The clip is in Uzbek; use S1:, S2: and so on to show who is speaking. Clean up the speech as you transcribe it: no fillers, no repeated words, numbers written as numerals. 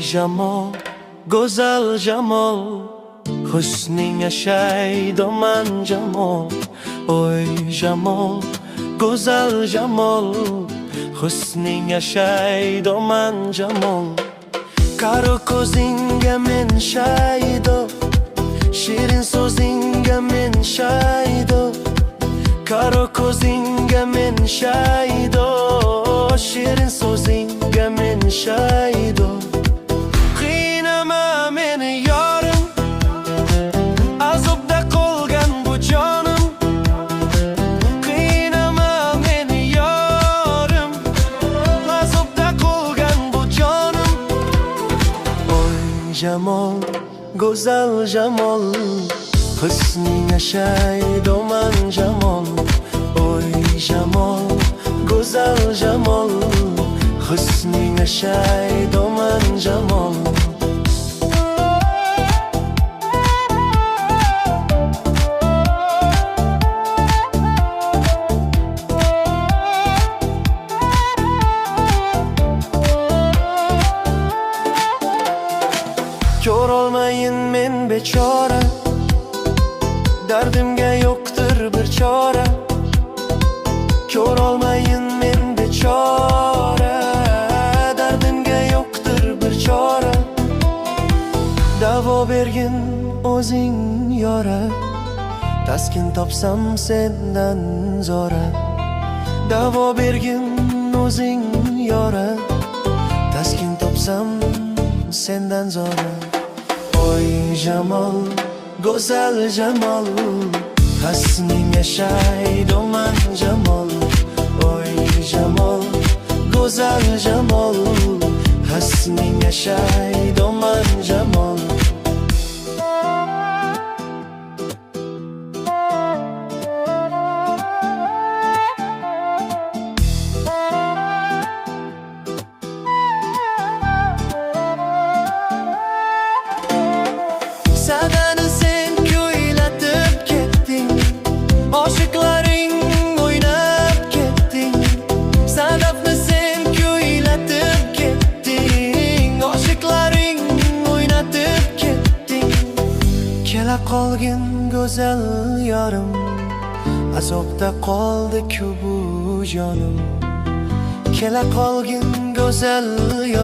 S1: jamol, go'zal jamol, husning yashaydi man jamol. Oy jamol, go'zal jamol, husning yashaydi man jamol. Qaro ko'zingga men shaydo, shirin so'zingga men shaydo. Qaro ko'zingga men shaydo, shirin so'zingga men shaydo. Qiynama meni yorim, azobda qolgan bu jonim. Qiynama meni yorim, azobda qolgan bu jonim. Oy jamol, go'zal jamol, husning yashaydi man jamol. Oy jamol, go'zal jamol, husning yashaydi man jamol. Ko'rolmayin men bechora, dardimga yo'qdir bir chora. Ko'rolmayin men bechora, dardimga yo'qdir bir chora. Davo bergin o'zing yora, taskin topsam sendan zora. Davo bergin o'zing yora, taskin topsam sendan zora. Oy jamol, go'zal jamol, husning yashaydi man jamol. Oy jamol, go'zal jamol, husning yashaydi man jamol. Sadani sen kuylatib ketding, oshiqlaring o'ynab ketding. Sadafni sen kuylatib ketding, oshiqlaring o'ynatib ketding. Kela qolgin go'zal yorim, azobda qoldi-ku bu jonim. Kela qolgin go'zal yorim.